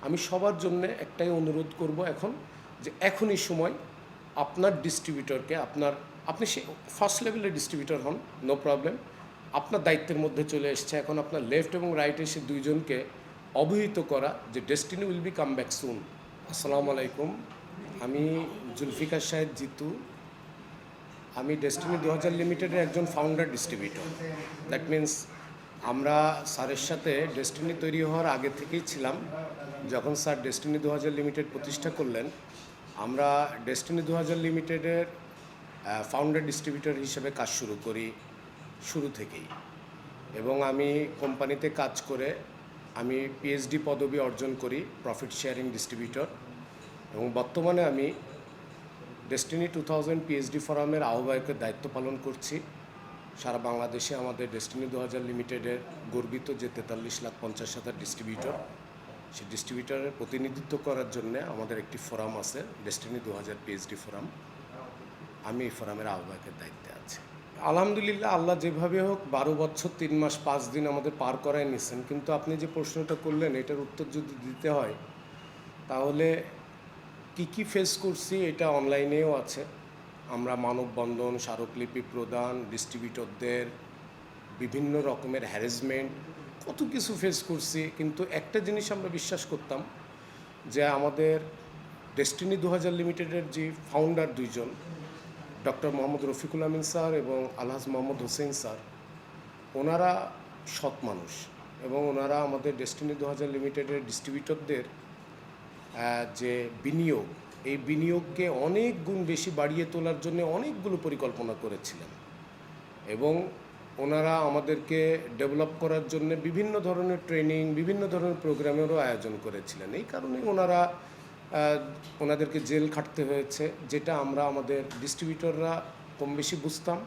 আমি সবার জন্য একটাই অনুরোধ করব এখন, যে এখনই সময় আপনার ডিস্ট্রিবিউটরকে আপনি সে ফার্স্ট লেভেলের ডিস্ট্রিবিউটর হন, নো প্রবলেম, আপনার দায়িত্বের মধ্যে চলে এসছে। এখন আপনার লেফট এবং রাইটে সে দুইজনকে অবহিত করা যে destiny will be come back soon. আসসালামু আলাইকুম, আমি জুলফিকার শাহেদ জিতু। আমি ডেস্টিনি 2000 লিমিটেডের একজন ফাউন্ডার ডিস্ট্রিবিউটর। দ্যাট মিন্স আমরা স্যারের সাথে ডেস্টিনি তৈরি হওয়ার আগে থেকেই ছিলাম। যখন স্যার ডেস্টিনি 2000 লিমিটেড প্রতিষ্ঠা করলেন, আমরা ডেস্টিনি 2000 লিমিটেডের ফাউন্ডার ডিস্ট্রিবিউটর হিসেবে কাজ শুরু করি শুরু থেকেই। এবং আমি কোম্পানিতে কাজ করে আমি পিএইচডি পদবি অর্জন করি, প্রফিট শেয়ারিং ডিস্ট্রিবিউটর। এবং বর্তমানে আমি ডেস্টিনি 2000 পিএইচডি ফোরামের আহ্বায়কের দায়িত্ব পালন করছি। সারা বাংলাদেশে আমাদের ডেস্টিনি 2000 লিমিটেডের গর্বিত যে 43,50,000 ডিস্ট্রিবিউটর, সেই ডিস্ট্রিবিউটরের প্রতিনিধিত্ব করার জন্য আমাদের একটি ফোরাম আছে, ডেস্টিনি 2000 পিএইচডি ফোরাম। আমি এই ফোরামের আহ্বায়কের দায়িত্বে আছি। আলহামদুলিল্লাহ, আল্লাহ যেভাবে হোক 12 বছর 3 মাস 5 দিন আমাদের পার করায় নিয়েছেন। কিন্তু আপনি যে প্রশ্নটা করলেন, এটার উত্তর যদি দিতে হয় তাহলে কি ফেস করছি এটা অনলাইনেও আছে। আমরা মানববন্ধন, স্মারকলিপি প্রদান, ডিস্ট্রিবিউটরদের বিভিন্ন রকমের হ্যারাসমেন্ট, কত কিছু ফেস করছি। কিন্তু একটা জিনিস আমরা বিশ্বাস করতাম, যে আমাদের ডেস্টিনি 2000 লিমিটেডের যে ফাউন্ডার দুইজন, ডক্টর মোহাম্মদ রফিকুল আমিন স্যার এবং আলহাজ মোহাম্মদ হোসেন স্যার, ওনারা সৎ মানুষ এবং ওনারা আমাদের ডেস্টিনি 2000 লিমিটেডের ডিস্ট্রিবিউটরদের যে বিনিয়োগ, এই বিনিয়োগকে অনেক গুণ বেশি বাড়িয়ে তোলার জন্য অনেকগুলো পরিকল্পনা করেছিলেন। এবং ওনারা আমাদেরকে ডেভেলপ করার জন্য বিভিন্ন ধরনের ট্রেনিং, বিভিন্ন ধরনের প্রোগ্রামেরও আয়োজন করেছিলেন। এই কারণে ওনাদেরকে জেল খাটতে হয়েছে, যেটা আমরা আমাদের ডিস্ট্রিবিউটররা কম বেশি বুঝতাম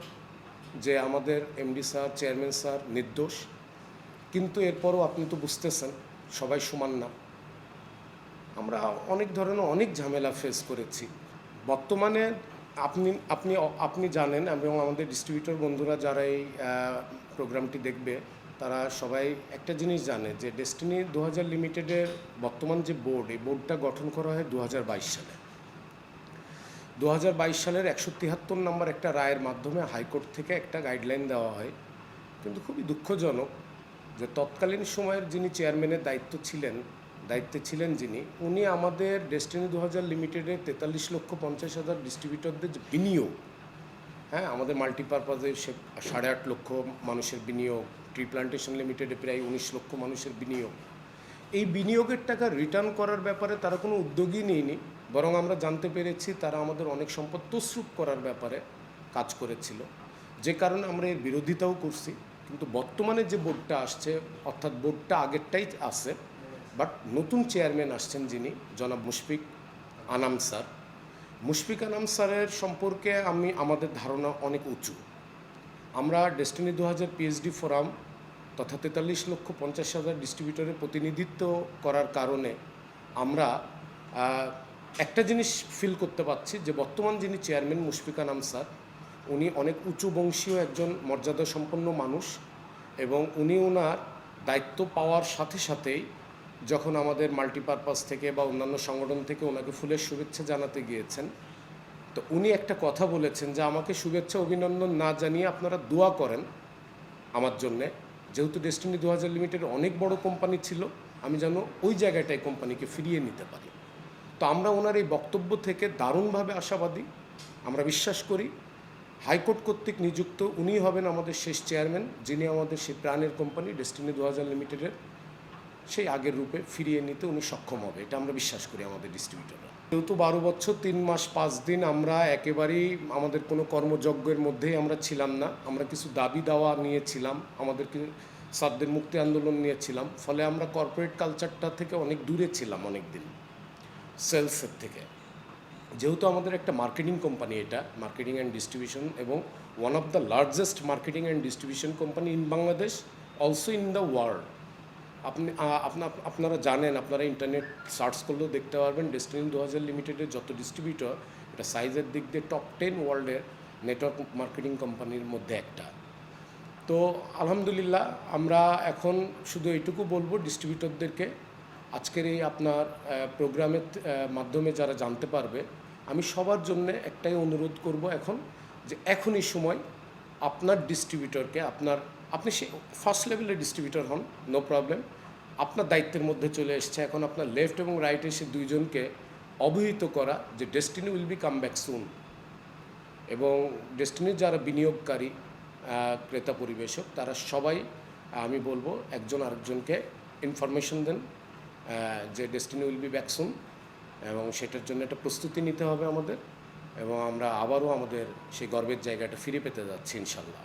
যে আমাদের এমডি স্যার, চেয়ারম্যান স্যার নির্দোষ। কিন্তু এরপরও আপনি তো বুঝতেছেন, সবাই সমান না। আমরা অনেক ধরনের অনেক ঝামেলা ফেস করেছি। বর্তমানে আপনি জানেন, এবং আমাদের ডিস্ট্রিবিউটর বন্ধুরা যারা এই প্রোগ্রামটি দেখবে, তারা সবাই একটা জিনিস জানে, যে ডেস্টিনি 2000 লিমিটেডের বর্তমান যে বোর্ড, এই বোর্ডটা গঠন করা হয় 2022 সালে। 2022 সালের 173 নম্বর একটা রায়ের মাধ্যমে হাইকোর্ট থেকে একটা গাইডলাইন দেওয়া হয়। কিন্তু খুবই দুঃখজনক যে তৎকালীন সময়ের যিনি চেয়ারম্যানের দায়িত্বে ছিলেন যিনি, উনি আমাদের ডেস্টিনি 2000 লিমিটেডের 43,50,000 ডিস্ট্রিবিউটরদের যে বিনিয়োগ, আমাদের মাল্টিপারপাজে 8.5 লক্ষ মানুষের বিনিয়োগ, ট্রি প্লান্টেশন লিমিটেডে প্রায় 19 লক্ষ মানুষের বিনিয়োগ, এই বিনিয়োগের টাকা রিটার্ন করার ব্যাপারে তারা কোনো উদ্যোগই নেয়নি। বরং আমরা জানতে পেরেছি তারা আমাদের অনেক সম্পদ তছরূপ করার ব্যাপারে কাজ করেছিল, যে কারণে আমরা এর বিরোধিতাও করছি। কিন্তু বর্তমানে যে বোর্ডটা আসছে, অর্থাৎ বোর্ডটা আগেরটাই আছে, বাট নতুন চেয়ারম্যান আসছেন যিনি, জনাব মুশফিক আনাম স্যার। মুশফিক আনাম স্যারের সম্পর্কে আমাদের ধারণা অনেক উঁচু। আমরা ডেস্টিনি 2000 পিএইচডি ফোরাম তথা 43,50,000 ডিস্ট্রিবিউটরের প্রতিনিধিত্ব করার কারণে আমরা একটা জিনিস ফিল করতে পারছি, যে বর্তমান যিনি চেয়ারম্যান মুশফিক আনাম স্যার, উনি অনেক উঁচু বংশীয় একজন মর্যাদা সম্পন্ন মানুষ। এবং উনি ওনার দায়িত্ব পাওয়ার সাথে সাথেই যখন আমাদের মাল্টিপারপাস থেকে বা অন্যান্য সংগঠন থেকে ওনাকে ফুলের শুভেচ্ছা জানাতে গিয়েছেন, তো উনি একটা কথা বলেছেন, যে আমাকে শুভেচ্ছা অভিনন্দন না জানিয়ে আপনারা দোয়া করেন আমার জন্যে, যেহেতু ডেস্টিনি 2000 লিমিটেড অনেক বড় কোম্পানি ছিল, আমি যেন ওই জায়গাটায় কোম্পানিকে ফিরিয়ে নিতে পারি। তো আমরা ওনার এই বক্তব্য থেকে দারুণভাবে আশাবাদী। আমরা বিশ্বাস করি হাইকোর্ট কর্তৃক নিযুক্ত উনি হবেন আমাদের শেষ চেয়ারম্যান, যিনি আমাদের সেই প্রাণের কোম্পানি ডেস্টিনি 2000 লিমিটেডের সেই আগের রূপে ফিরিয়ে নিতে উনি সক্ষম হবে, এটা আমরা বিশ্বাস করি আমাদের ডিস্ট্রিবিউটররা। যেহেতু 12 বছর 3 মাস 5 দিন আমরা একেবারেই আমাদের কোনো কর্মযজ্ঞের মধ্যেই আমরা ছিলাম না। আমরা কিছু দাবি দাওয়া নিয়েছিলাম, আমাদেরকে সাধ্যের মুক্তি আন্দোলন নিয়েছিলাম। ফলে আমরা কর্পোরেট কালচারটা থেকে অনেক দূরে ছিলাম, অনেক দিন সেলসের থেকে। যেহেতু আমাদের একটা মার্কেটিং কোম্পানি, এটা মার্কেটিং অ্যান্ড ডিস্ট্রিবিউশন, এবং one of the largest marketing and distribution company in Bangladesh, also in the world. আপনারা জানেন, আপনারা ইন্টারনেট সার্চ করলেও দেখতে পারবেন, ডেস্টিনি 2000 লিমিটেডের যত ডিস্ট্রিবিউটর, এটা সাইজের দিক দিয়ে টপ 10 ওয়ার্ল্ডের নেটওয়ার্ক মার্কেটিং কোম্পানির মধ্যে একটা। তো আলহামদুলিল্লাহ, আমরা এখন শুধু এইটুকু বলবো ডিস্ট্রিবিউটরদেরকে, আজকের এই আপনার প্রোগ্রামের মাধ্যমে যারা জানতে পারবে, আমি সবার জন্য একটাই অনুরোধ করব এখন, যে এখনই সময় আপনার ডিস্ট্রিবিউটরকে আপনি সে ফার্স্ট লেভেলের ডিস্ট্রিবিউটর হন, নো প্রবলেম, আপনার দায়িত্বের মধ্যে চলে এসছে। এখন আপনার লেফট এবং রাইটে এসে দুইজনকে অবহিত করা যে destiny will be come back soon, এবং ডেস্টিনির যারা বিনিয়োগকারী ক্রেতা পরিবেশক তারা সবাই, আমি বলবো একজন আরেকজনকে ইনফরমেশন দেন যে destiny will be back soon, এবং সেটার জন্য একটা প্রস্তুতি নিতে হবে আমাদের, এবং আমরা আবারও আমাদের সেই গর্বের জায়গাটা ফিরে পেতে যাচ্ছি ইনশাল্লাহ।